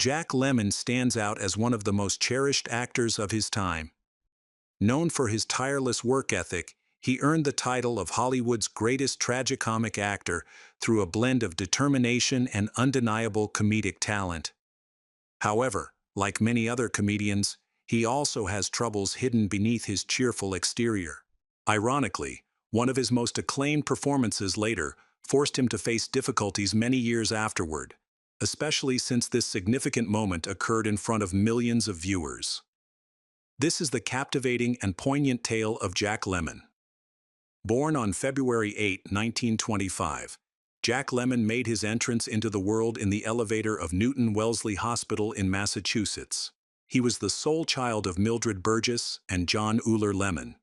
Jack Lemmon stands out as one of the most cherished actors of his time. Known for his tireless work ethic, he earned the title of Hollywood's greatest tragicomic actor through a blend of determination and undeniable comedic talent. However, like many other comedians, he also has troubles hidden beneath his cheerful exterior. Ironically, one of his most acclaimed performances later forced him to face difficulties many years afterward, especially since this significant moment occurred in front of millions of viewers. This is the captivating and poignant tale of Jack Lemmon. Born on February 8, 1925, Jack Lemmon made his entrance into the world in the elevator of Newton Wellesley Hospital in Massachusetts. He was the sole child of Mildred Burgess and John Uhler Lemmon.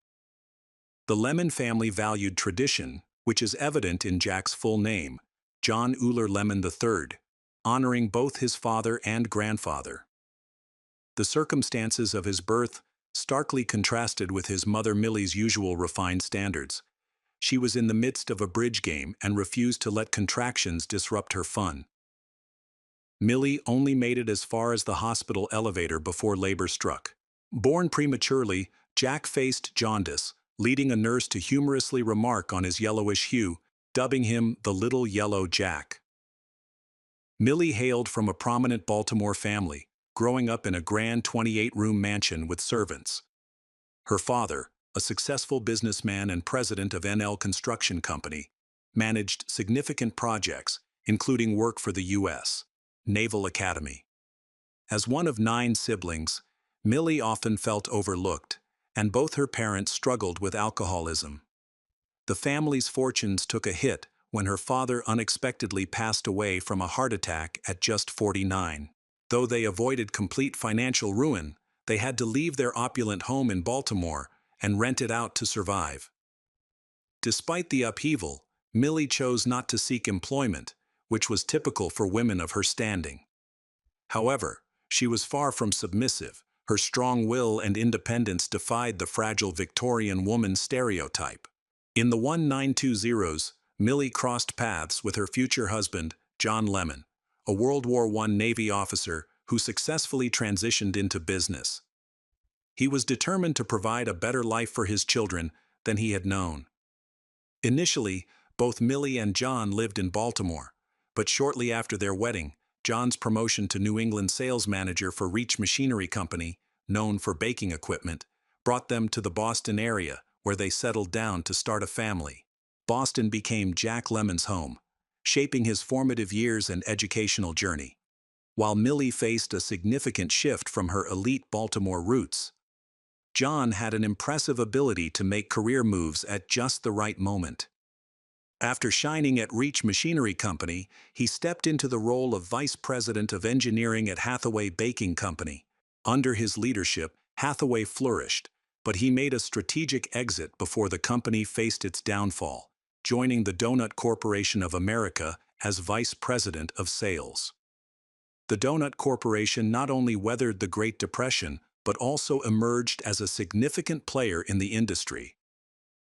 The Lemmon family valued tradition, which is evident in Jack's full name, John Uhler Lemmon III, honoring both his father and grandfather. The circumstances of his birth starkly contrasted with his mother Millie's usual refined standards. She was in the midst of a bridge game and refused to let contractions disrupt her fun. Millie only made it as far as the hospital elevator before labor struck. Born prematurely, Jack faced jaundice, leading a nurse to humorously remark on his yellowish hue, dubbing him the Little Yellow Jack. Millie hailed from a prominent Baltimore family, growing up in a grand 28-room mansion with servants. Her father, a successful businessman and president of NL Construction Company, managed significant projects, including work for the U.S. Naval Academy. As one of 9 siblings, Millie often felt overlooked, and both her parents struggled with alcoholism. The family's fortunes took a hit when her father unexpectedly passed away from a heart attack at just 49. Though they avoided complete financial ruin, they had to leave their opulent home in Baltimore and rent it out to survive. Despite the upheaval, Millie chose not to seek employment, which was typical for women of her standing. However, she was far from submissive. Her strong will and independence defied the fragile Victorian woman stereotype. In the 1920s, Millie crossed paths with her future husband, John Lemmon, a World War I Navy officer who successfully transitioned into business. He was determined to provide a better life for his children than he had known. Initially, both Millie and John lived in Baltimore, but shortly after their wedding, John's promotion to New England sales manager for Reach Machinery Company, known for baking equipment, brought them to the Boston area, where they settled down to start a family. Boston became Jack Lemmon's home, shaping his formative years and educational journey. While Millie faced a significant shift from her elite Baltimore roots, John had an impressive ability to make career moves at just the right moment. After shining at Reach Machinery Company, he stepped into the role of Vice President of Engineering at Hathaway Baking Company. Under his leadership, Hathaway flourished, but he made a strategic exit before the company faced its downfall, joining the Donut Corporation of America as Vice President of Sales. The Donut Corporation not only weathered the Great Depression, but also emerged as a significant player in the industry.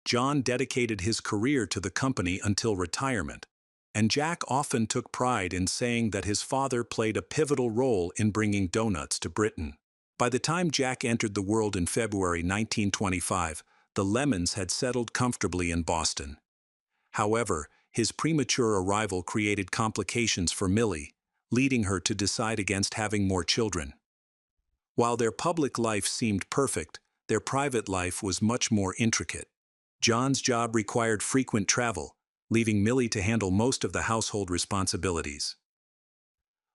John dedicated his career to the company until retirement, and Jack often took pride in saying that his father played a pivotal role in bringing donuts to Britain. By the time Jack entered the world in February 1925, the Lemmons had settled comfortably in Boston. However, his premature arrival created complications for Millie, leading her to decide against having more children. While their public life seemed perfect, their private life was much more intricate. John's job required frequent travel, leaving Millie to handle most of the household responsibilities.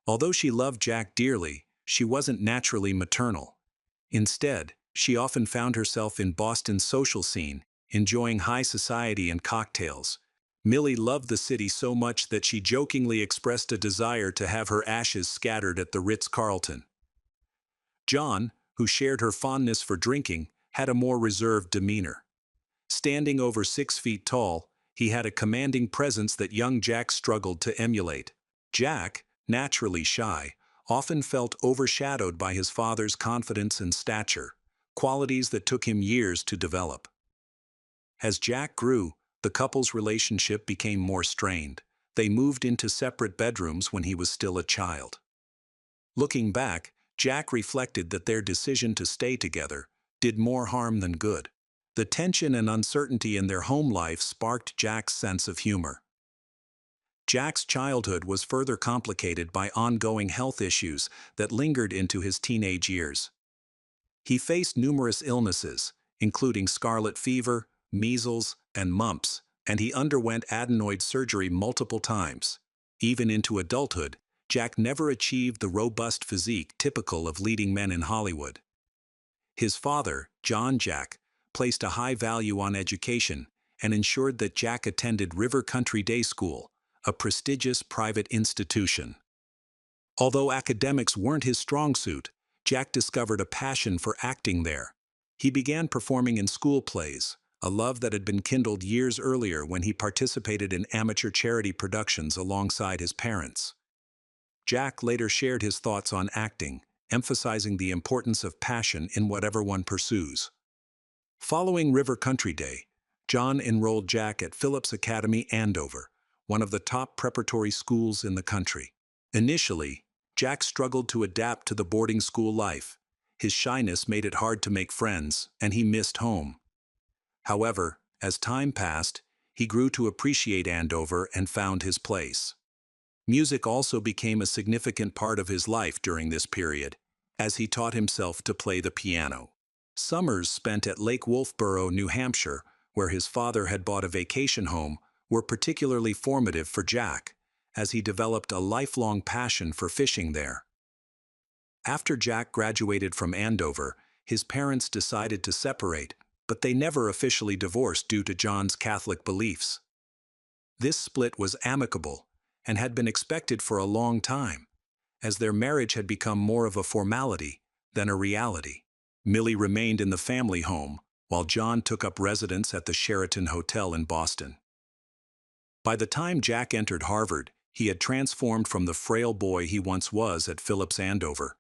Although she loved Jack dearly, she wasn't naturally maternal. Instead, she often found herself in Boston's social scene, enjoying high society and cocktails. Millie loved the city so much that she jokingly expressed a desire to have her ashes scattered at the Ritz-Carlton. John, who shared her fondness for drinking, had a more reserved demeanor. Standing over 6 feet tall, he had a commanding presence that young Jack struggled to emulate. Jack, naturally shy, often felt overshadowed by his father's confidence and stature, qualities that took him years to develop. As Jack grew, the couple's relationship became more strained. They moved into separate bedrooms when he was still a child. Looking back, Jack reflected that their decision to stay together did more harm than good. The tension and uncertainty in their home life sparked Jack's sense of humor. Jack's childhood was further complicated by ongoing health issues that lingered into his teenage years. He faced numerous illnesses, including scarlet fever, measles, and mumps, and he underwent adenoid surgery multiple times. Even into adulthood, Jack never achieved the robust physique typical of leading men in Hollywood. His father, John Jack, placed a high value on education and ensured that Jack attended River Country Day School, a prestigious private institution. Although academics weren't his strong suit, Jack discovered a passion for acting there. He began performing in school plays, a love that had been kindled years earlier when he participated in amateur charity productions alongside his parents. Jack later shared his thoughts on acting, emphasizing the importance of passion in whatever one pursues. Following River Country Day, John enrolled Jack at Phillips Academy, Andover, one of the top preparatory schools in the country. Initially, Jack struggled to adapt to the boarding school life. His shyness made it hard to make friends, and he missed home. However, as time passed, he grew to appreciate Andover and found his place. Music also became a significant part of his life during this period, as he taught himself to play the piano. Summers spent at Lake Wolfboro, New Hampshire, where his father had bought a vacation home, were particularly formative for Jack, as he developed a lifelong passion for fishing there. After Jack graduated from Andover, his parents decided to separate, but they never officially divorced due to John's Catholic beliefs. This split was amicable and had been expected for a long time, as their marriage had become more of a formality than a reality. Millie remained in the family home, while John took up residence at the Sheraton Hotel in Boston. By the time Jack entered Harvard, he had transformed from the frail boy he once was at Phillips Andover.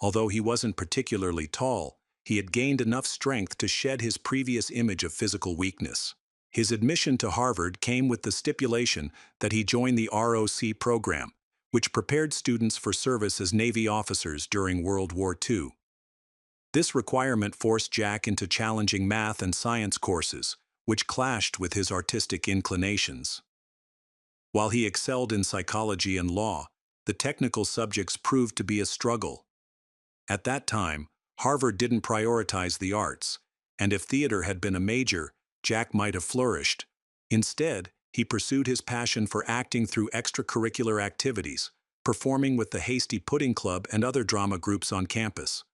Although he wasn't particularly tall, he had gained enough strength to shed his previous image of physical weakness. His admission to Harvard came with the stipulation that he join the ROC program, which prepared students for service as Navy officers during World War II. This requirement forced Jack into challenging math and science courses, which clashed with his artistic inclinations. While he excelled in psychology and law, the technical subjects proved to be a struggle. At that time, Harvard didn't prioritize the arts, and if theater had been a major, Jack might have flourished. Instead, he pursued his passion for acting through extracurricular activities, performing with the Hasty Pudding Club and other drama groups on campus.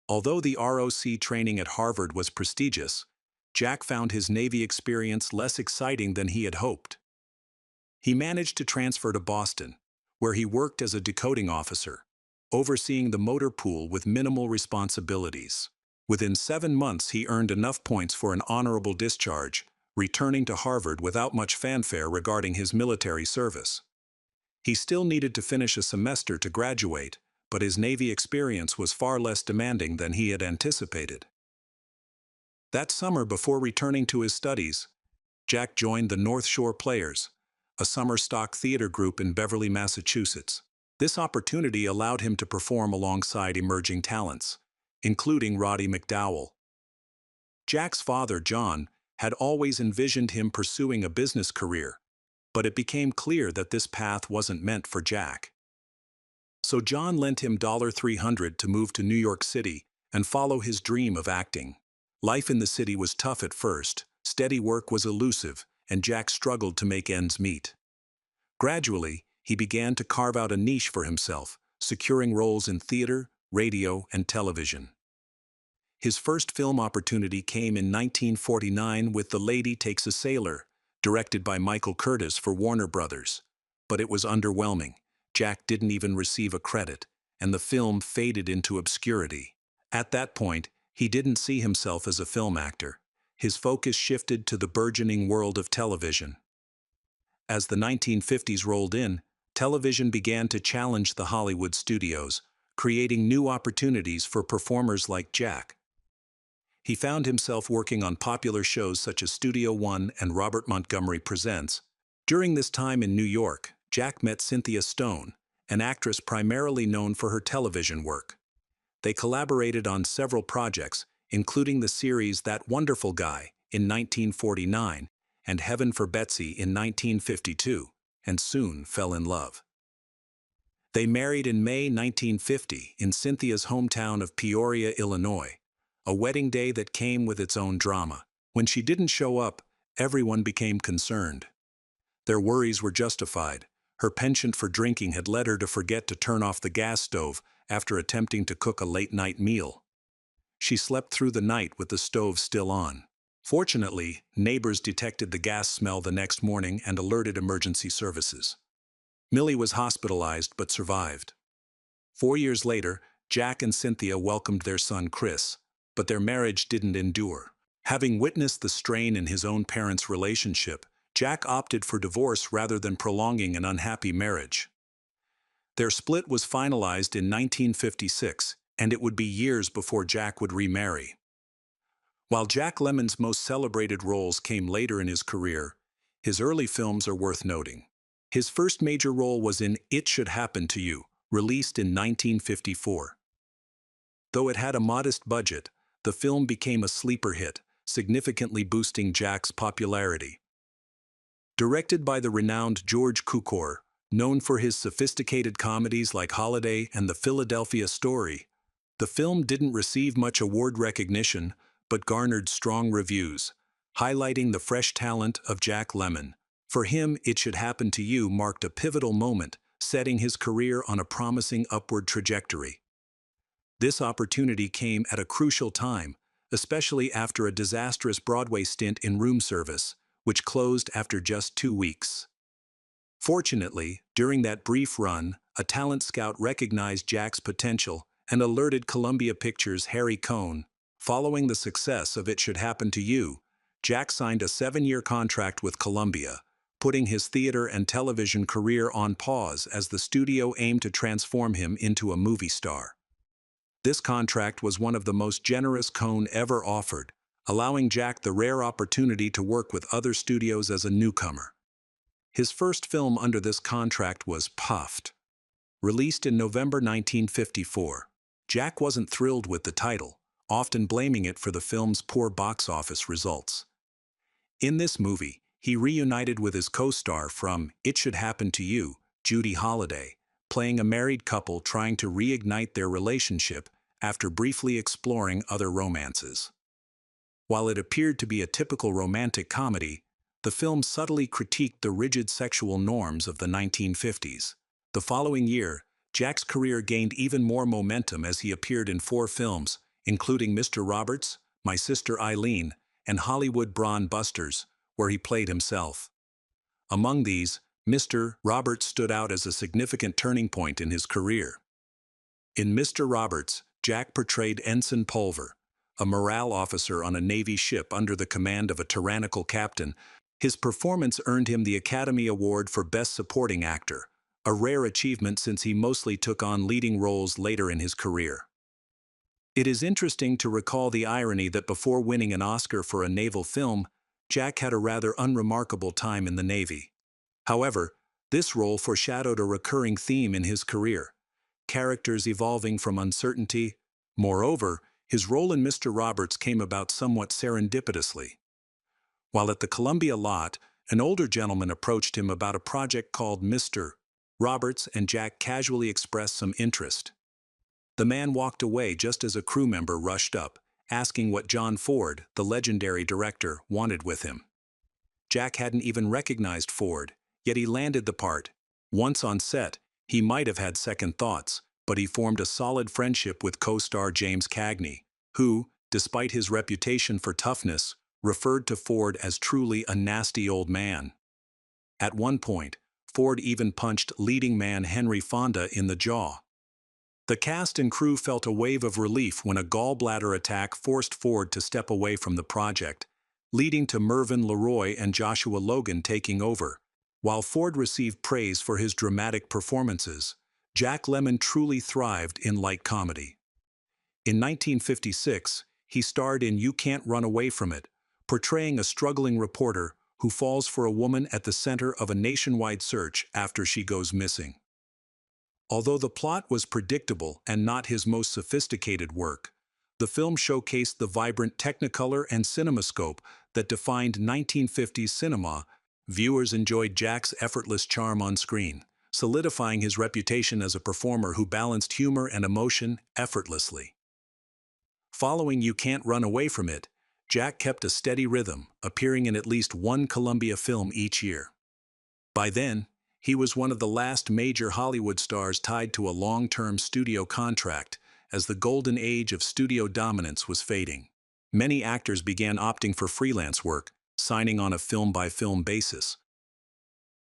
Although the ROC training at Harvard was prestigious, Jack found his Navy experience less exciting than he had hoped. He managed to transfer to Boston, where he worked as a decoding officer, overseeing the motor pool with minimal responsibilities. Within 7 months, he earned enough points for an honorable discharge, returning to Harvard without much fanfare regarding his military service. He still needed to finish a semester to graduate, but his Navy experience was far less demanding than he had anticipated. That summer, before returning to his studies, Jack joined the North Shore Players, a summer stock theater group in Beverly, Massachusetts. This opportunity allowed him to perform alongside emerging talents, including Roddy McDowell. Jack's father, John, had always envisioned him pursuing a business career, but it became clear that this path wasn't meant for Jack. So John lent him $300 to move to New York City and follow his dream of acting. Life in the city was tough at first, steady work was elusive, and Jack struggled to make ends meet. Gradually, he began to carve out a niche for himself, securing roles in theater, radio, and television. His first film opportunity came in 1949 with The Lady Takes a Sailor, directed by Michael Curtis for Warner Brothers. But it was underwhelming. Jack didn't even receive a credit, and the film faded into obscurity. At that point, he didn't see himself as a film actor. His focus shifted to the burgeoning world of television. As the 1950s rolled in, television began to challenge the Hollywood studios, creating new opportunities for performers like Jack. He found himself working on popular shows such as Studio One and Robert Montgomery Presents. During this time in New York, Jack met Cynthia Stone, an actress primarily known for her television work. They collaborated on several projects, including the series That Wonderful Guy in 1949 and Heaven for Betsy in 1952, and soon fell in love. They married in May 1950 in Cynthia's hometown of Peoria, Illinois, a wedding day that came with its own drama. When she didn't show up, everyone became concerned. Their worries were justified. Her penchant for drinking had led her to forget to turn off the gas stove after attempting to cook a late-night meal. She slept through the night with the stove still on. Fortunately, neighbors detected the gas smell the next morning and alerted emergency services. Millie was hospitalized but survived. 4 years later, Jack and Cynthia welcomed their son Chris, but their marriage didn't endure. Having witnessed the strain in his own parents' relationship, Jack opted for divorce rather than prolonging an unhappy marriage. Their split was finalized in 1956, and it would be years before Jack would remarry. While Jack Lemmon's most celebrated roles came later in his career, his early films are worth noting. His first major role was in It Should Happen to You, released in 1954. Though it had a modest budget, the film became a sleeper hit, significantly boosting Jack's popularity. Directed by the renowned George Cukor, known for his sophisticated comedies like Holiday and The Philadelphia Story, the film didn't receive much award recognition but garnered strong reviews, highlighting the fresh talent of Jack Lemmon. For him, It Should Happen to You marked a pivotal moment, setting his career on a promising upward trajectory. This opportunity came at a crucial time, especially after a disastrous Broadway stint in room service, which closed after just 2 weeks. Fortunately, during that brief run, a talent scout recognized Jack's potential and alerted Columbia Pictures' Harry Cohn. Following the success of It Should Happen to You, Jack signed a 7-year contract with Columbia, putting his theater and television career on pause as the studio aimed to transform him into a movie star. This contract was one of the most generous Cohn ever offered, allowing Jack the rare opportunity to work with other studios as a newcomer. His first film under this contract was Puffed. Released in November 1954, Jack wasn't thrilled with the title, often blaming it for the film's poor box office results. In this movie, he reunited with his co-star from It Should Happen to You, Judy Holliday, playing a married couple trying to reignite their relationship after briefly exploring other romances. While it appeared to be a typical romantic comedy, the film subtly critiqued the rigid sexual norms of the 1950s. The following year, Jack's career gained even more momentum as he appeared in 4 films, including Mr. Roberts, My Sister Eileen, and Hollywood Brawn Busters, where he played himself. Among these, Mr. Roberts stood out as a significant turning point in his career. In Mr. Roberts, Jack portrayed Ensign Pulver, a morale officer on a Navy ship under the command of a tyrannical captain. His performance earned him the Academy Award for Best Supporting Actor, a rare achievement since he mostly took on leading roles later in his career. It is interesting to recall the irony that before winning an Oscar for a naval film, Jack had a rather unremarkable time in the Navy. However, this role foreshadowed a recurring theme in his career: characters evolving from uncertainty. Moreover, his role in Mr. Roberts came about somewhat serendipitously. While at the Columbia lot, an older gentleman approached him about a project called Mr. Roberts, and Jack casually expressed some interest. The man walked away just as a crew member rushed up, asking what John Ford, the legendary director, wanted with him. Jack hadn't even recognized Ford, yet he landed the part. Once on set, he might have had second thoughts, but he formed a solid friendship with co-star James Cagney, who, despite his reputation for toughness, referred to Ford as truly a nasty old man. At one point, Ford even punched leading man Henry Fonda in the jaw. The cast and crew felt a wave of relief when a gallbladder attack forced Ford to step away from the project, leading to Mervyn LeRoy and Joshua Logan taking over. While Ford received praise for his dramatic performances, Jack Lemmon truly thrived in light comedy. In 1956, he starred in You Can't Run Away From It, portraying a struggling reporter who falls for a woman at the center of a nationwide search after she goes missing. Although the plot was predictable and not his most sophisticated work, the film showcased the vibrant technicolor and cinemascope that defined 1950s cinema. Viewers enjoyed Jack's effortless charm on screen, solidifying his reputation as a performer who balanced humor and emotion effortlessly. Following You Can't Run Away From It, Jack kept a steady rhythm, appearing in at least one Columbia film each year. By then, he was one of the last major Hollywood stars tied to a long-term studio contract, as the golden age of studio dominance was fading. Many actors began opting for freelance work, signing on a film-by-film basis.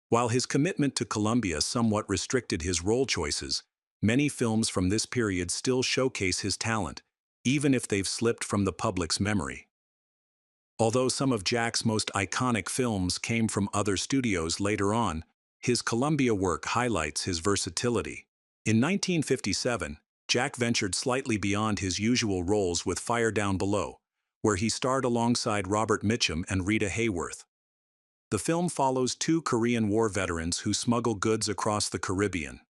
While his commitment to Columbia somewhat restricted his role choices, many films from this period still showcase his talent, even if they've slipped from the public's memory. Although some of Jack's most iconic films came from other studios later on, his Columbia work highlights his versatility. In 1957, Jack ventured slightly beyond his usual roles with Fire Down Below, where he starred alongside Robert Mitchum and Rita Hayworth. The film follows two Korean War veterans who smuggle goods across the Caribbean.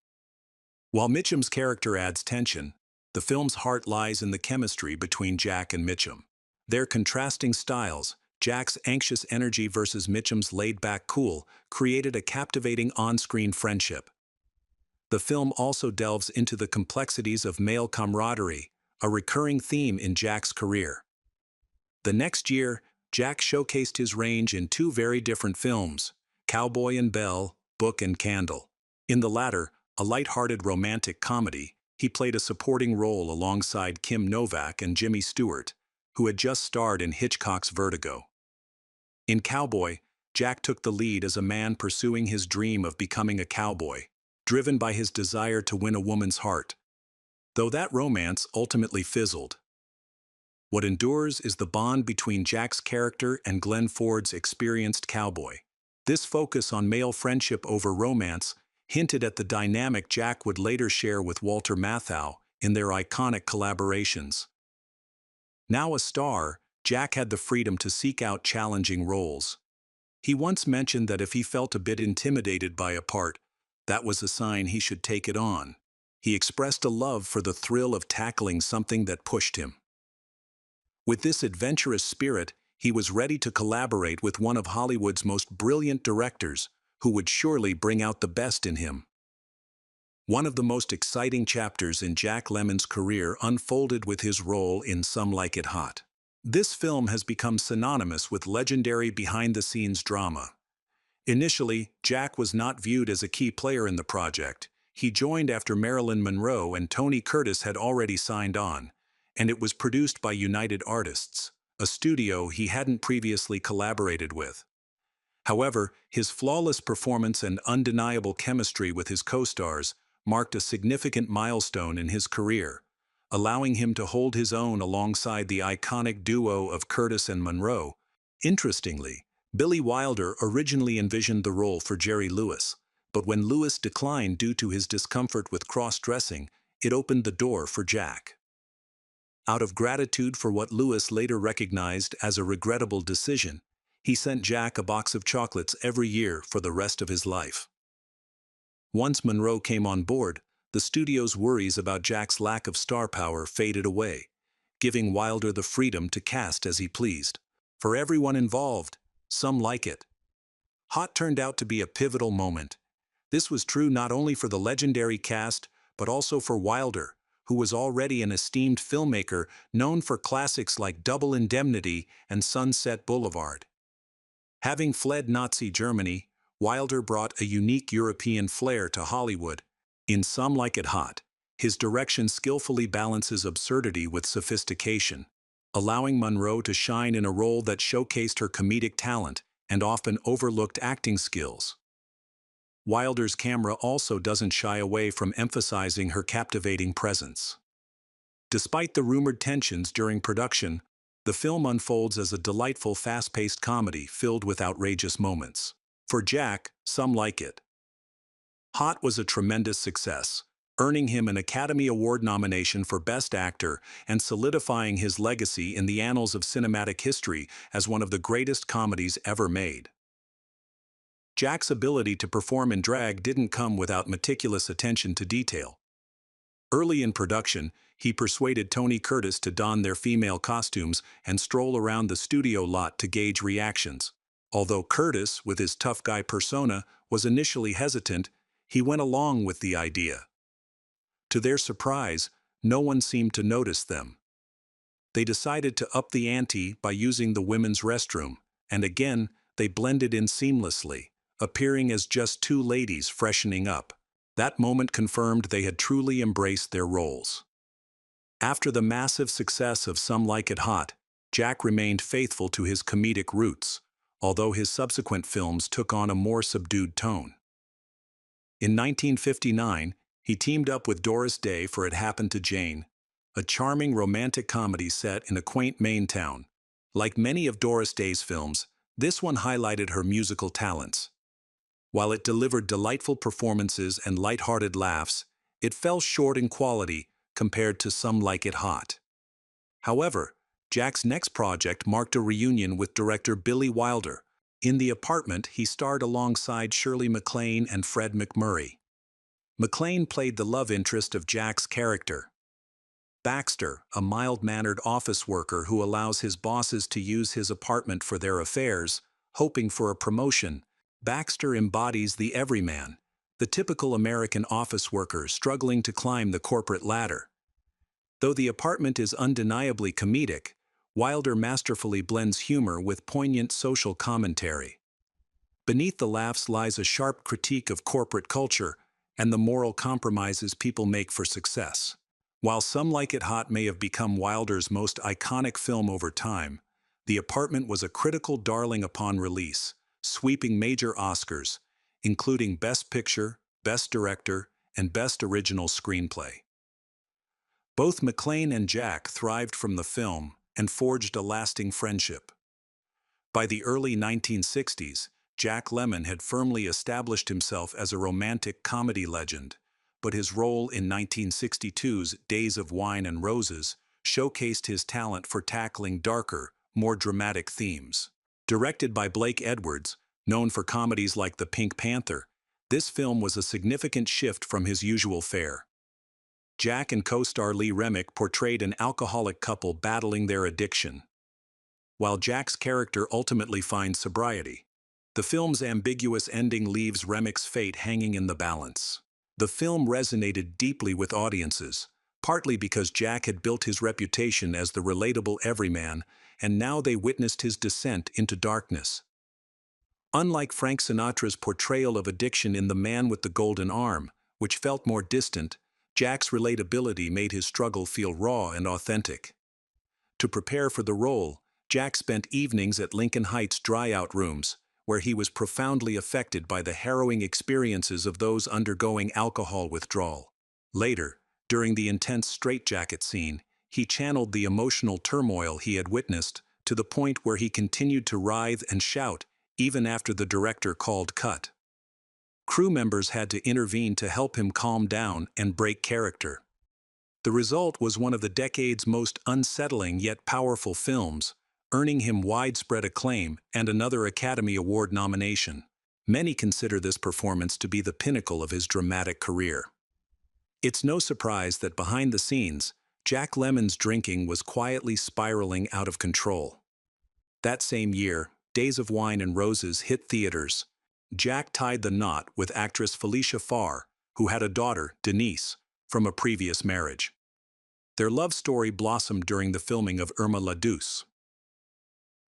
While Mitchum's character adds tension, the film's heart lies in the chemistry between Jack and Mitchum. Their contrasting styles, Jack's anxious energy versus Mitchum's laid-back cool, created a captivating on-screen friendship. The film also delves into the complexities of male camaraderie, a recurring theme in Jack's career. The next year, Jack showcased his range in two very different films, Cowboy and Belle, Book and Candle. In the latter, a light-hearted romantic comedy, he played a supporting role alongside Kim Novak and Jimmy Stewart, who had just starred in Hitchcock's Vertigo. In Cowboy, Jack took the lead as a man pursuing his dream of becoming a cowboy, driven by his desire to win a woman's heart. Though that romance ultimately fizzled. What endures is the bond between Jack's character and Glenn Ford's experienced cowboy. This focus on male friendship over romance hinted at the dynamic Jack would later share with Walter Matthau in their iconic collaborations. Now a star, Jack had the freedom to seek out challenging roles. He once mentioned that if he felt a bit intimidated by a part, that was a sign he should take it on. He expressed a love for the thrill of tackling something that pushed him. With this adventurous spirit, he was ready to collaborate with one of Hollywood's most brilliant directors, who would surely bring out the best in him. One of the most exciting chapters in Jack Lemmon's career unfolded with his role in Some Like It Hot. This film has become synonymous with legendary behind-the-scenes drama. Initially, Jack was not viewed as a key player in the project. He joined after Marilyn Monroe and Tony Curtis had already signed on, and it was produced by United Artists, a studio he hadn't previously collaborated with. However, his flawless performance and undeniable chemistry with his co-stars marked a significant milestone in his career, allowing him to hold his own alongside the iconic duo of Curtis and Monroe. Interestingly, Billy Wilder originally envisioned the role for Jerry Lewis, but when Lewis declined due to his discomfort with cross-dressing, it opened the door for Jack. Out of gratitude for what Lewis later recognized as a regrettable decision, he sent Jack a box of chocolates every year for the rest of his life. Once Monroe came on board, the studio's worries about Jack's lack of star power faded away, giving Wilder the freedom to cast as he pleased. For everyone involved, Some Like It Hot turned out to be a pivotal moment. This was true not only for the legendary cast, but also for Wilder, who was already an esteemed filmmaker known for classics like Double Indemnity and Sunset Boulevard. Having fled Nazi Germany, Wilder brought a unique European flair to Hollywood. In Some Like It Hot, his direction skillfully balances absurdity with sophistication, allowing Monroe to shine in a role that showcased her comedic talent and often overlooked acting skills. Wilder's camera also doesn't shy away from emphasizing her captivating presence. Despite the rumored tensions during production, the film unfolds as a delightful fast-paced comedy filled with outrageous moments. For Jack, Some Like It Hot was a tremendous success, earning him an Academy Award nomination for Best Actor and solidifying his legacy in the annals of cinematic history as one of the greatest comedies ever made. Jack's ability to perform in drag didn't come without meticulous attention to detail. Early in production, he persuaded Tony Curtis to don their female costumes and stroll around the studio lot to gauge reactions. Although Curtis, with his tough guy persona, was initially hesitant, he went along with the idea. To their surprise, no one seemed to notice them. They decided to up the ante by using the women's restroom, and again, they blended in seamlessly, appearing as just two ladies freshening up. That moment confirmed they had truly embraced their roles. After the massive success of Some Like It Hot, Jack remained faithful to his comedic roots, although his subsequent films took on a more subdued tone. In 1959, he teamed up with Doris Day for It Happened to Jane, a charming romantic comedy set in a quaint Maine town. Like many of Doris Day's films, this one highlighted her musical talents. While it delivered delightful performances and light-hearted laughs, it fell short in quality compared to Some Like It Hot. However, Jack's next project marked a reunion with director Billy Wilder. In The Apartment, he starred alongside Shirley MacLaine and Fred MacMurray. MacLaine played the love interest of Jack's character, Baxter, a mild-mannered office worker who allows his bosses to use his apartment for their affairs, hoping for a promotion. Baxter embodies the everyman, the typical American office worker struggling to climb the corporate ladder. Though The Apartment is undeniably comedic, Wilder masterfully blends humor with poignant social commentary. Beneath the laughs lies a sharp critique of corporate culture and the moral compromises people make for success. While Some Like It Hot may have become Wilder's most iconic film over time, The Apartment was a critical darling upon release, sweeping major Oscars, including Best Picture, Best Director, and Best Original Screenplay. Both MacLaine and Jack thrived from the film and forged a lasting friendship. By the early 1960s, Jack Lemmon had firmly established himself as a romantic comedy legend, but his role in 1962's Days of Wine and Roses showcased his talent for tackling darker, more dramatic themes. Directed by Blake Edwards, known for comedies like The Pink Panther, this film was a significant shift from his usual fare. Jack and co-star Lee Remick portrayed an alcoholic couple battling their addiction, while Jack's character ultimately finds sobriety. The film's ambiguous ending leaves Remick's fate hanging in the balance. The film resonated deeply with audiences, partly because Jack had built his reputation as the relatable everyman, and now they witnessed his descent into darkness. Unlike Frank Sinatra's portrayal of addiction in The Man with the Golden Arm, which felt more distant, Jack's relatability made his struggle feel raw and authentic. To prepare for the role, Jack spent evenings at Lincoln Heights dry-out rooms, where he was profoundly affected by the harrowing experiences of those undergoing alcohol withdrawal. Later, during the intense straitjacket scene, he channeled the emotional turmoil he had witnessed to the point where he continued to writhe and shout, even after the director called cut. Crew members had to intervene to help him calm down and break character. The result was one of the decade's most unsettling yet powerful films, earning him widespread acclaim and another Academy Award nomination. Many consider this performance to be the pinnacle of his dramatic career. It's no surprise that behind the scenes, Jack Lemmon's drinking was quietly spiraling out of control. That same year, Days of Wine and Roses hit theaters. Jack tied the knot with actress Felicia Farr, who had a daughter, Denise, from a previous marriage. Their love story blossomed during the filming of Irma la Douce.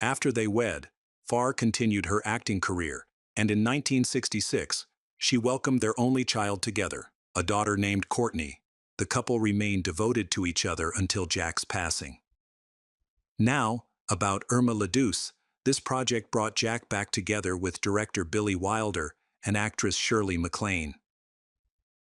After they wed, Farr continued her acting career, and in 1966, she welcomed their only child together, a daughter named Courtney. The couple remained devoted to each other until Jack's passing. Now, about Irma la Douce, this project brought Jack back together with director Billy Wilder and actress Shirley MacLaine.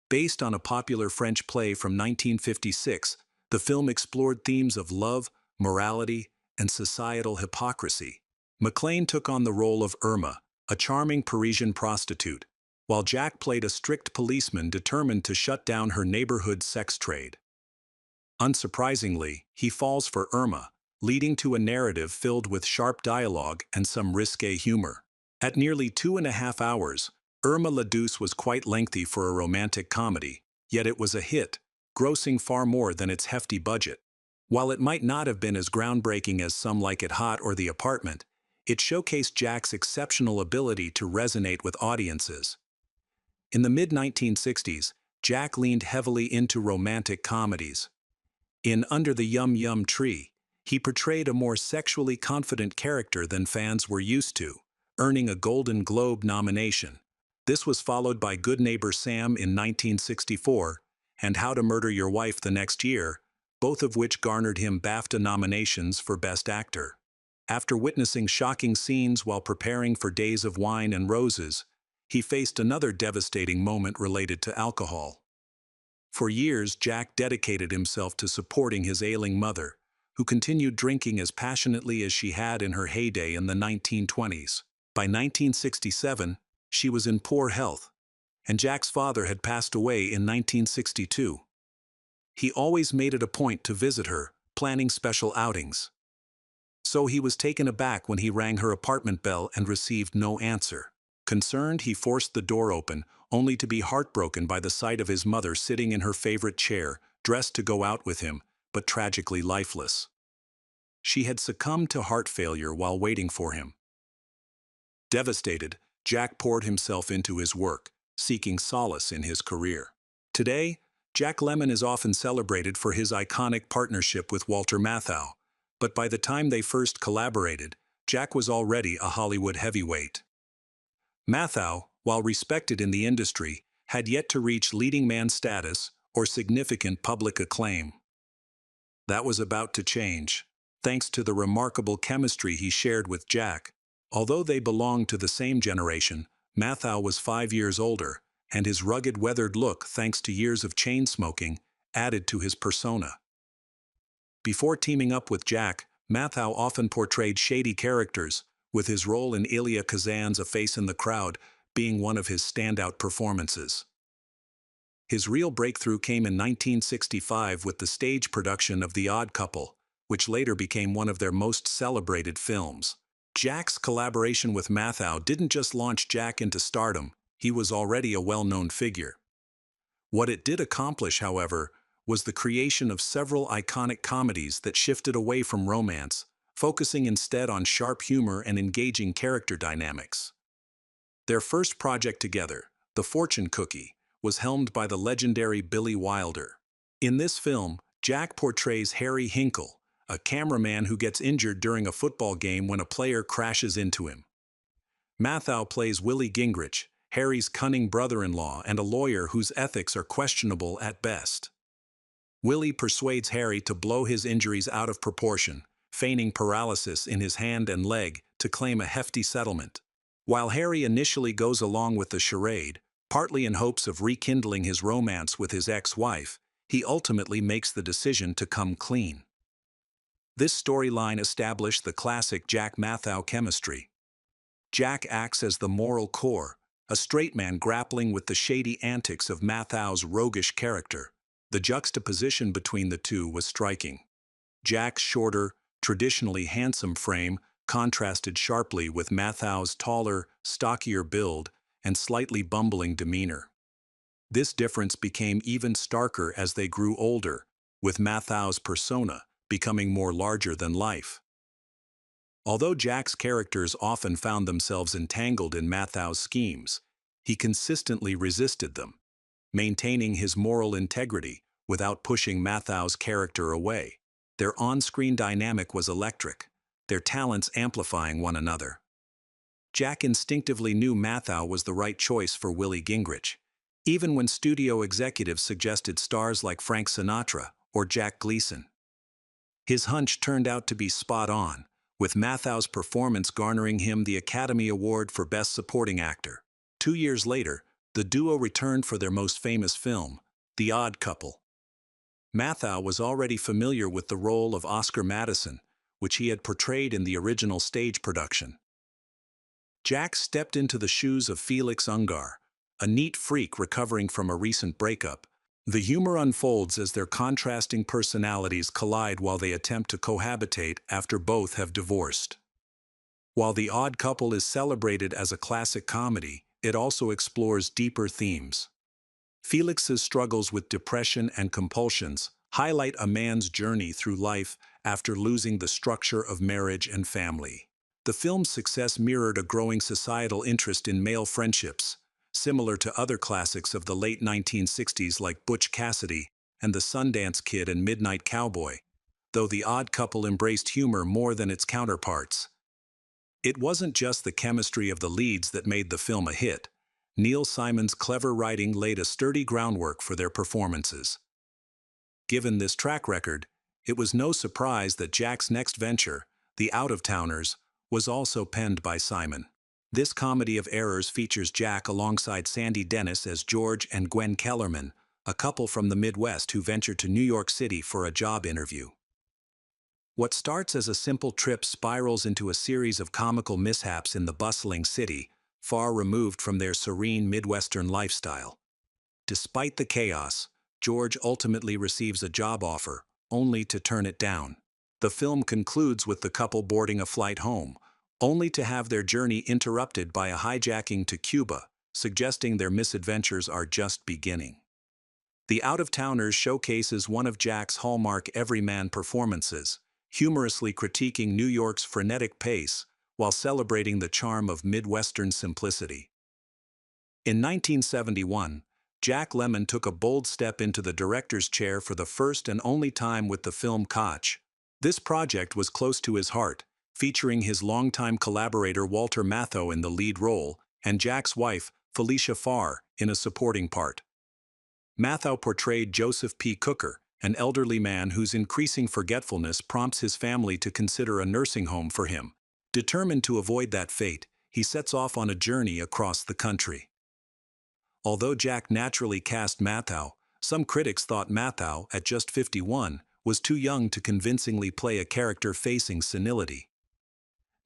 Based on a popular French play from 1956, the film explored themes of love, morality, and societal hypocrisy. MacLaine took on the role of Irma, a charming Parisian prostitute, while Jack played a strict policeman determined to shut down her neighborhood sex trade. Unsurprisingly, he falls for Irma, leading to a narrative filled with sharp dialogue and some risque humor. At nearly 2.5 hours, Irma la Douce was quite lengthy for a romantic comedy, yet it was a hit, grossing far more than its hefty budget. While it might not have been as groundbreaking as Some Like It Hot or The Apartment, it showcased Jack's exceptional ability to resonate with audiences. In the mid-1960s, Jack leaned heavily into romantic comedies. In Under the Yum Yum Tree, he portrayed a more sexually confident character than fans were used to, earning a Golden Globe nomination. This was followed by Goodneighbor Sam in 1964 and How to Murder Your Wife the next year, both of which garnered him BAFTA nominations for Best Actor. After witnessing shocking scenes while preparing for Days of Wine and Roses, he faced another devastating moment related to alcohol. For years, Jack dedicated himself to supporting his ailing mother, who continued drinking as passionately as she had in her heyday in the 1920s. By 1967, she was in poor health, and Jack's father had passed away in 1962. He always made it a point to visit her, planning special outings. So he was taken aback when he rang her apartment bell and received no answer. Concerned, he forced the door open, only to be heartbroken by the sight of his mother sitting in her favorite chair, dressed to go out with him, but tragically lifeless. She had succumbed to heart failure while waiting for him. Devastated, Jack poured himself into his work, seeking solace in his career. Today, Jack Lemmon is often celebrated for his iconic partnership with Walter Matthau, but by the time they first collaborated, Jack was already a Hollywood heavyweight. Matthau, while respected in the industry, had yet to reach leading man status or significant public acclaim. That was about to change, thanks to the remarkable chemistry he shared with Jack. Although they belonged to the same generation, Matthau was 5 years older, and his rugged, weathered look, thanks to years of chain smoking, added to his persona. Before teaming up with Jack, Matthau often portrayed shady characters, with his role in Elia Kazan's A Face in the Crowd being one of his standout performances. His real breakthrough came in 1965 with the stage production of The Odd Couple, which later became one of their most celebrated films. Jack's collaboration with Matthau didn't just launch Jack into stardom, he was already a well-known figure. What it did accomplish, however, was the creation of several iconic comedies that shifted away from romance, focusing instead on sharp humor and engaging character dynamics. Their first project together, The Fortune Cookie, was helmed by the legendary Billy Wilder. In this film, Jack portrays Harry Hinkle, a cameraman who gets injured during a football game when a player crashes into him. Matthau plays Willie Gingrich, Harry's cunning brother-in-law and a lawyer whose ethics are questionable at best. Willie persuades Harry to blow his injuries out of proportion, feigning paralysis in his hand and leg to claim a hefty settlement. While Harry initially goes along with the charade, partly in hopes of rekindling his romance with his ex-wife, he ultimately makes the decision to come clean. This storyline established the classic Jack-Matthau chemistry. Jack acts as the moral core, a straight man grappling with the shady antics of Matthau's roguish character. The juxtaposition between the two was striking. Jack's shorter, traditionally handsome frame contrasted sharply with Matthau's taller, stockier build and slightly bumbling demeanor. This difference became even starker as they grew older, with Matthau's persona becoming more larger than life. Although Jack's characters often found themselves entangled in Matthau's schemes, he consistently resisted them, maintaining his moral integrity without pushing Matthau's character away. Their on-screen dynamic was electric, their talents amplifying one another. Jack instinctively knew Matthau was the right choice for Willie Gingrich, even when studio executives suggested stars like Frank Sinatra or Jack Gleason. His hunch turned out to be spot on, with Matthau's performance garnering him the Academy Award for Best Supporting Actor. 2 years later, the duo returned for their most famous film, The Odd Couple. Matthau was already familiar with the role of Oscar Madison, which he had portrayed in the original stage production. Jack stepped into the shoes of Felix Ungar, a neat freak recovering from a recent breakup. The humor unfolds as their contrasting personalities collide while they attempt to cohabitate after both have divorced. While The Odd Couple is celebrated as a classic comedy, it also explores deeper themes. Felix's struggles with depression and compulsions highlight a man's journey through life after losing the structure of marriage and family. The film's success mirrored a growing societal interest in male friendships, similar to other classics of the late 1960s like Butch Cassidy and The Sundance Kid and Midnight Cowboy, though The Odd Couple embraced humor more than its counterparts. It wasn't just the chemistry of the leads that made the film a hit. Neil Simon's clever writing laid a sturdy groundwork for their performances. Given this track record, it was no surprise that Jack's next venture, The Out-of-Towners, was also penned by Simon. This comedy of errors features Jack alongside Sandy Dennis as George and Gwen Kellerman, a couple from the Midwest who venture to New York City for a job interview. What starts as a simple trip spirals into a series of comical mishaps in the bustling city, far removed from their serene Midwestern lifestyle. Despite the chaos, George ultimately receives a job offer, only to turn it down. The film concludes with the couple boarding a flight home, only to have their journey interrupted by a hijacking to Cuba, suggesting their misadventures are just beginning. The Out-of-Towners showcases one of Jack's hallmark everyman performances, humorously critiquing New York's frenetic pace while celebrating the charm of Midwestern simplicity. In 1971, Jack Lemmon took a bold step into the director's chair for the first and only time with the film Koch. This project was close to his heart, featuring his longtime collaborator Walter Matthau in the lead role and Jack's wife, Felicia Farr, in a supporting part. Matthau portrayed Joseph P. Cooker, an elderly man whose increasing forgetfulness prompts his family to consider a nursing home for him. Determined to avoid that fate, he sets off on a journey across the country. Although Jack naturally cast Matthau, some critics thought Matthau, at just 51, was too young to convincingly play a character facing senility.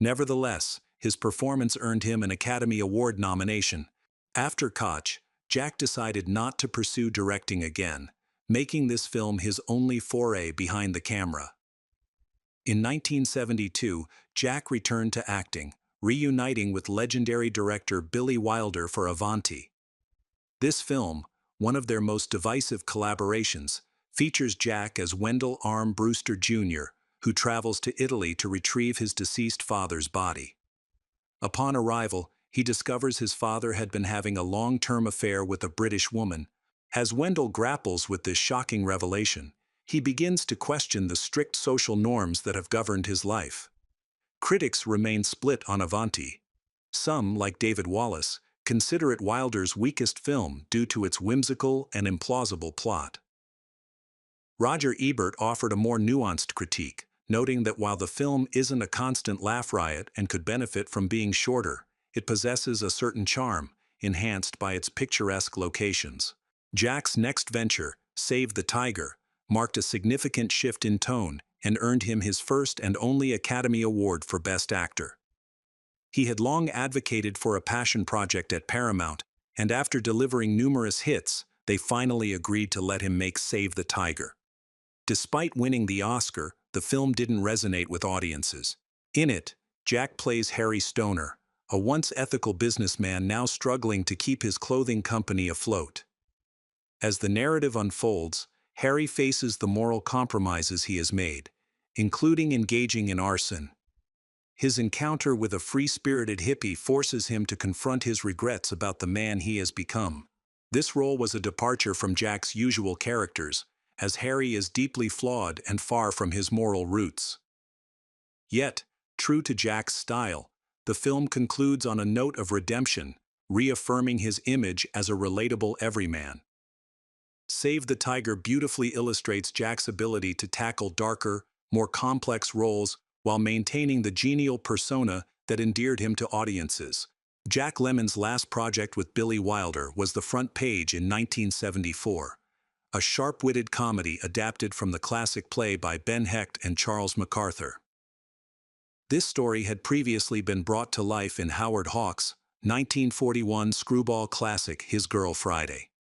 Nevertheless, his performance earned him an Academy Award nomination. After Koch, Jack decided not to pursue directing again, making this film his only foray behind the camera. In 1972, Jack returned to acting, reuniting with legendary director Billy Wilder for Avanti. This film, one of their most divisive collaborations, features Jack as Wendell Arm Brewster Jr., who travels to Italy to retrieve his deceased father's body. Upon arrival, he discovers his father had been having a long-term affair with a British woman. As Wendell grapples with this shocking revelation, he begins to question the strict social norms that have governed his life. Critics remain split on Avanti. Some, like David Wallace, consider it Wilder's weakest film due to its whimsical and implausible plot. Roger Ebert offered a more nuanced critique, noting that while the film isn't a constant laugh riot and could benefit from being shorter, it possesses a certain charm, enhanced by its picturesque locations. Jack's next venture, Save the Tiger, marked a significant shift in tone and earned him his first and only Academy Award for Best Actor. He had long advocated for a passion project at Paramount, and after delivering numerous hits, they finally agreed to let him make Save the Tiger. Despite winning the Oscar, the film didn't resonate with audiences. In it, Jack plays Harry Stoner, a once ethical businessman now struggling to keep his clothing company afloat. As the narrative unfolds, Harry faces the moral compromises he has made, including engaging in arson. His encounter with a free-spirited hippie forces him to confront his regrets about the man he has become. This role was a departure from Jack's usual characters, as Harry is deeply flawed and far from his moral roots. Yet, true to Jack's style, the film concludes on a note of redemption, reaffirming his image as a relatable everyman. Save the Tiger beautifully illustrates Jack's ability to tackle darker, more complex roles while maintaining the genial persona that endeared him to audiences. Jack Lemmon's last project with Billy Wilder was The Front Page in 1974, a sharp-witted comedy adapted from the classic play by Ben Hecht and Charles MacArthur. This story had previously been brought to life in Howard Hawks' 1941 screwball classic His Girl Friday.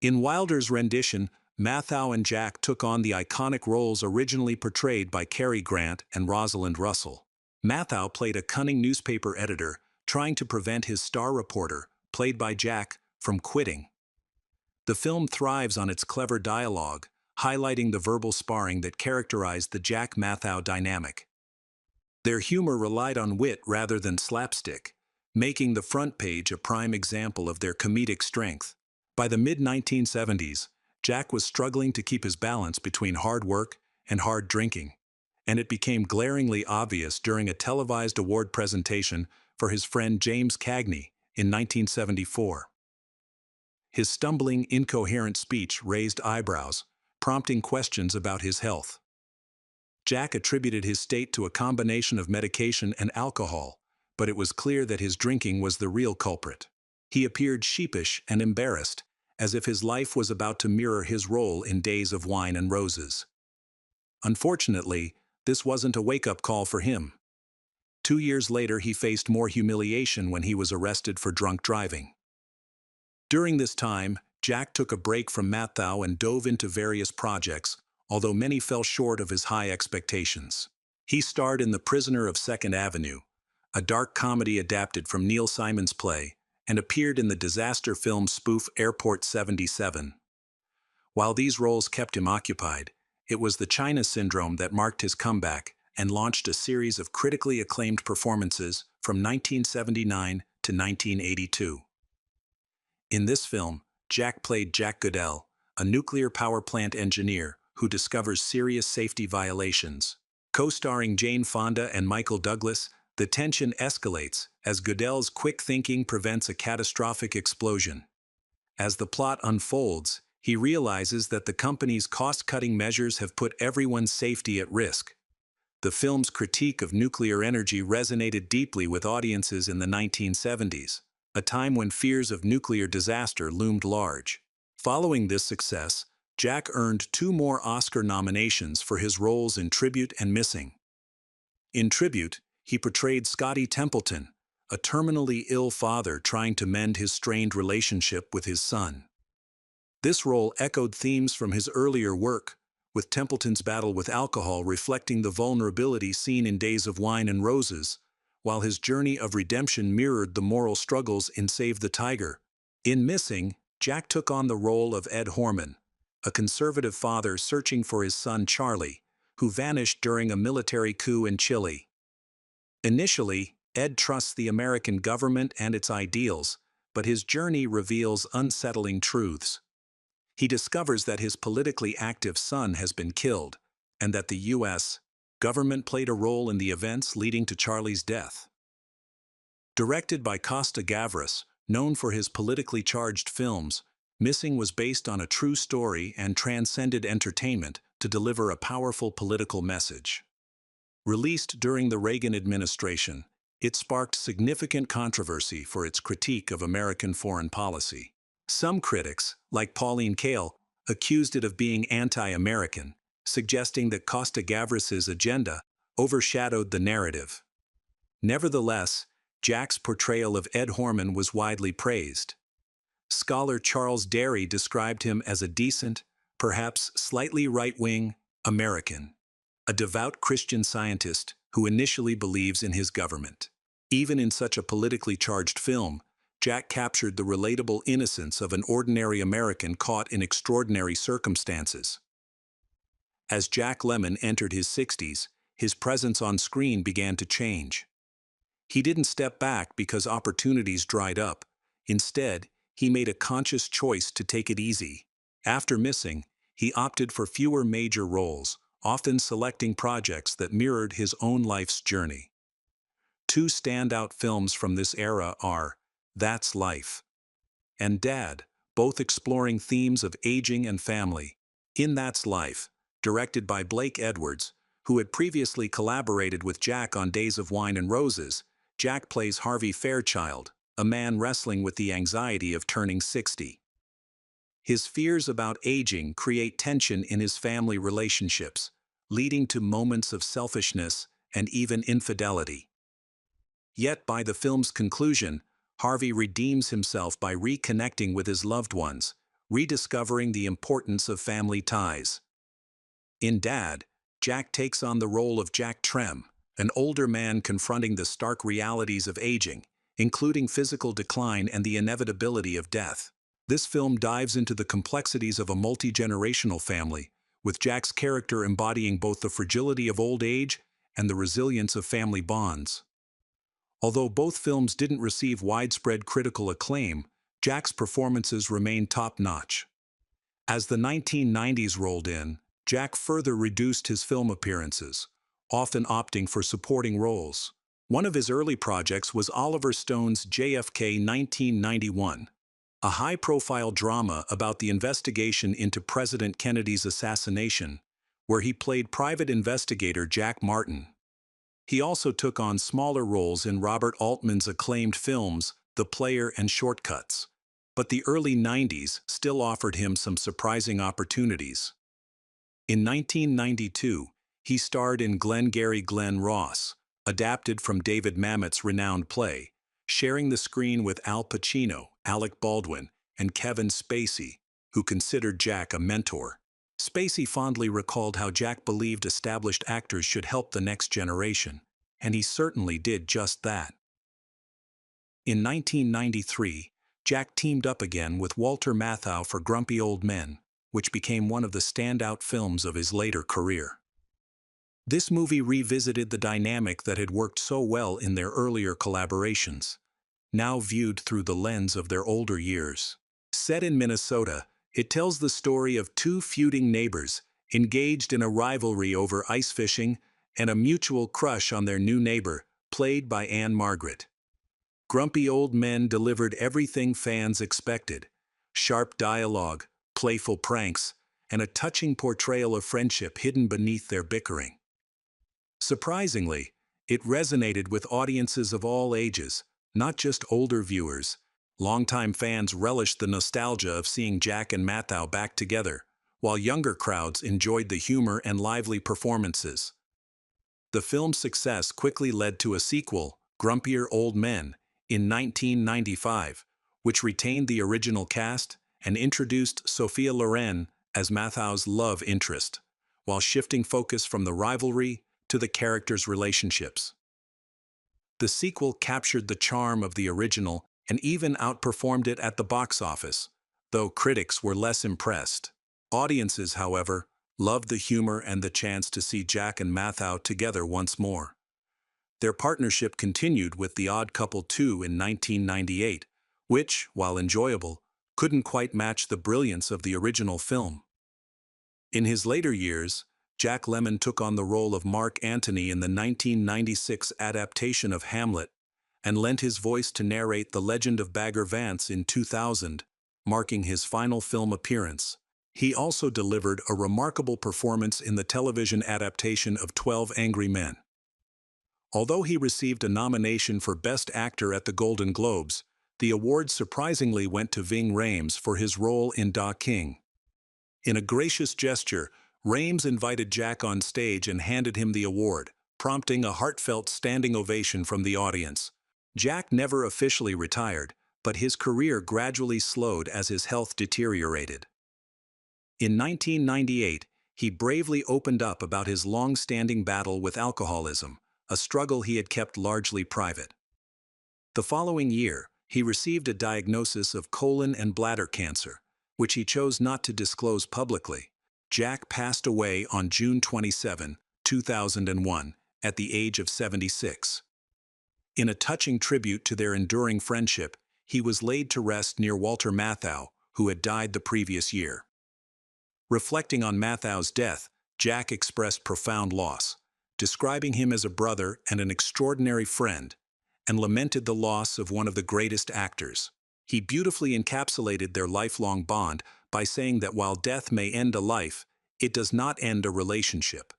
In Wilder's rendition, Matthau and Jack took on the iconic roles originally portrayed by Cary Grant and Rosalind Russell. Matthau played a cunning newspaper editor trying to prevent his star reporter, played by Jack, from quitting. The film thrives on its clever dialogue, highlighting the verbal sparring that characterized the Jack-Matthau dynamic. Their humor relied on wit rather than slapstick, making the front page a prime example of their comedic strength. By the mid-1970s, Jack was struggling to keep his balance between hard work and hard drinking, and it became glaringly obvious during a televised award presentation for his friend James Cagney in 1974. His stumbling, incoherent speech raised eyebrows, prompting questions about his health. Jack attributed his state to a combination of medication and alcohol, but it was clear that his drinking was the real culprit. He appeared sheepish and embarrassed, as if his life was about to mirror his role in Days of Wine and Roses. Unfortunately, this wasn't a wake-up call for him. 2 years later, he faced more humiliation when he was arrested for drunk driving. During this time, Jack took a break from Matthau and dove into various projects, although many fell short of his high expectations. He starred in The Prisoner of Second Avenue, a dark comedy adapted from Neil Simon's play, and appeared in the disaster film spoof Airport 77. While these roles kept him occupied, it was the China Syndrome that marked his comeback and launched a series of critically acclaimed performances from 1979 to 1982. In this film, Jack played Jack Goodell, a nuclear power plant engineer who discovers serious safety violations. Co-starring Jane Fonda and Michael Douglas, the tension escalates as Goodell's quick thinking prevents a catastrophic explosion. As the plot unfolds, he realizes that the company's cost-cutting measures have put everyone's safety at risk. The film's critique of nuclear energy resonated deeply with audiences in the 1970s, a time when fears of nuclear disaster loomed large. Following this success, Jack earned 2 more Oscar nominations for his roles in Tribute and Missing. In Tribute, he portrayed Scotty Templeton, a terminally ill father trying to mend his strained relationship with his son. This role echoed themes from his earlier work, with Templeton's battle with alcohol reflecting the vulnerability seen in Days of Wine and Roses, while his journey of redemption mirrored the moral struggles in Save the Tiger. In Missing, Jack took on the role of Ed Horman, a conservative father searching for his son Charlie, who vanished during a military coup in Chile. Initially, Ed trusts the American government and its ideals, but his journey reveals unsettling truths. He discovers that his politically active son has been killed, and that the U.S. government played a role in the events leading to Charlie's death. Directed by Costa Gavras, known for his politically charged films, Missing was based on a true story and transcended entertainment to deliver a powerful political message. Released during the Reagan administration, it sparked significant controversy for its critique of American foreign policy. Some critics, like Pauline Kael, accused it of being anti-American, suggesting that Costa Gavras's agenda overshadowed the narrative. Nevertheless, Jack's portrayal of Ed Horman was widely praised. Scholar Charles Derry described him as a decent, perhaps slightly right-wing, American, a devout Christian scientist who initially believes in his government. Even in such a politically charged film, Jack captured the relatable innocence of an ordinary American caught in extraordinary circumstances. As Jack Lemmon entered his 60s, his presence on screen began to change. He didn't step back because opportunities dried up. Instead, he made a conscious choice to take it easy. After Missing, he opted for fewer major roles, often selecting projects that mirrored his own life's journey. 2 standout films from this era are That's Life and Dad, both exploring themes of aging and family. In That's Life, directed by Blake Edwards, who had previously collaborated with Jack on Days of Wine and Roses, Jack plays Harvey Fairchild, a man wrestling with the anxiety of turning 60. His fears about aging create tension in his family relationships, leading to moments of selfishness and even infidelity. Yet by the film's conclusion, Harvey redeems himself by reconnecting with his loved ones, rediscovering the importance of family ties. In Dad, Jack takes on the role of Jack Trem, an older man confronting the stark realities of aging, including physical decline and the inevitability of death. This film dives into the complexities of a multi-generational family, with Jack's character embodying both the fragility of old age and the resilience of family bonds. Although both films didn't receive widespread critical acclaim, Jack's performances remained top-notch. As the 1990s rolled in, Jack further reduced his film appearances, often opting for supporting roles. One of his early projects was Oliver Stone's JFK 1991, a high-profile drama about the investigation into President Kennedy's assassination, where he played private investigator Jack Martin. He also took on smaller roles in Robert Altman's acclaimed films The Player and Shortcuts, but the early 90s still offered him some surprising opportunities. In 1992, he starred in Glengarry Glen Ross, adapted from David Mamet's renowned play, sharing the screen with Al Pacino, Alec Baldwin, and Kevin Spacey, who considered Jack a mentor. Spacey fondly recalled how Jack believed established actors should help the next generation, and he certainly did just that. In 1993, Jack teamed up again with Walter Matthau for Grumpy Old Men, which became one of the standout films of his later career. This movie revisited the dynamic that had worked so well in their earlier collaborations, now viewed through the lens of their older years. Set in Minnesota, it tells the story of two feuding neighbors engaged in a rivalry over ice fishing and a mutual crush on their new neighbor, played by Anne Margaret. Grumpy Old Men delivered everything fans expected: sharp dialogue, playful pranks, and a touching portrayal of friendship hidden beneath their bickering. Surprisingly, it resonated with audiences of all ages, not just older viewers. Longtime fans relished the nostalgia of seeing Jack and Matthau back together, while younger crowds enjoyed the humor and lively performances. The film's success quickly led to a sequel, Grumpier Old Men, in 1995, which retained the original cast and introduced Sophia Loren as Matthau's love interest, while shifting focus from the rivalry to the characters' relationships. The sequel captured the charm of the original and even outperformed it at the box office, though critics were less impressed. Audiences, however, loved the humor and the chance to see Jack and Matthau together once more. Their partnership continued with The Odd Couple 2 in 1998, which, while enjoyable, couldn't quite match the brilliance of the original film. In his later years, Jack Lemmon took on the role of Mark Antony in the 1996 adaptation of Hamlet, and lent his voice to narrate The Legend of Bagger Vance in 2000, marking his final film appearance. He also delivered a remarkable performance in the television adaptation of 12 Angry Men. Although he received a nomination for Best Actor at the Golden Globes, the award surprisingly went to Ving Rhames for his role in Da King. In a gracious gesture, Rhames invited Jack on stage and handed him the award, prompting a heartfelt standing ovation from the audience. Jack never officially retired, but his career gradually slowed as his health deteriorated. In 1998, he bravely opened up about his long-standing battle with alcoholism, a struggle he had kept largely private. The following year, he received a diagnosis of colon and bladder cancer, which he chose not to disclose publicly. Jack passed away on June 27, 2001, at the age of 76. In a touching tribute to their enduring friendship, he was laid to rest near Walter Matthau, who had died the previous year. Reflecting on Matthau's death, Jack expressed profound loss, describing him as a brother and an extraordinary friend, and lamented the loss of one of the greatest actors. He beautifully encapsulated their lifelong bond by saying that while death may end a life, it does not end a relationship.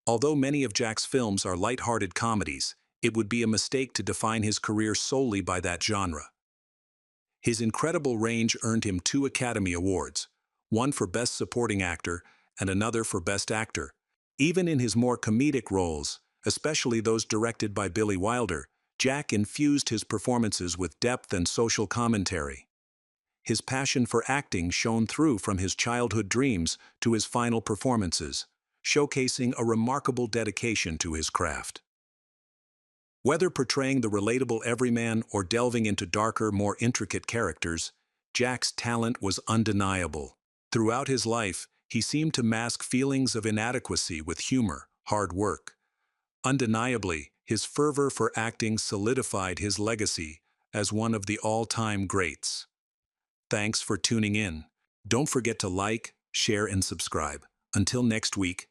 Although many of Jack's films are light-hearted comedies, it would be a mistake to define his career solely by that genre. His incredible range earned him 2 Academy Awards, one for Best Supporting Actor and another for Best Actor. Even in his more comedic roles, especially those directed by Billy Wilder, Jack infused his performances with depth and social commentary. His passion for acting shone through from his childhood dreams to his final performances, showcasing a remarkable dedication to his craft. Whether portraying the relatable everyman or delving into darker, more intricate characters, Jack's talent was undeniable. Throughout his life, he seemed to mask feelings of inadequacy with humor, hard work. Undeniably, his fervor for acting solidified his legacy as one of the all-time greats. Thanks for tuning in. Don't forget to like, share, and subscribe. Until next week,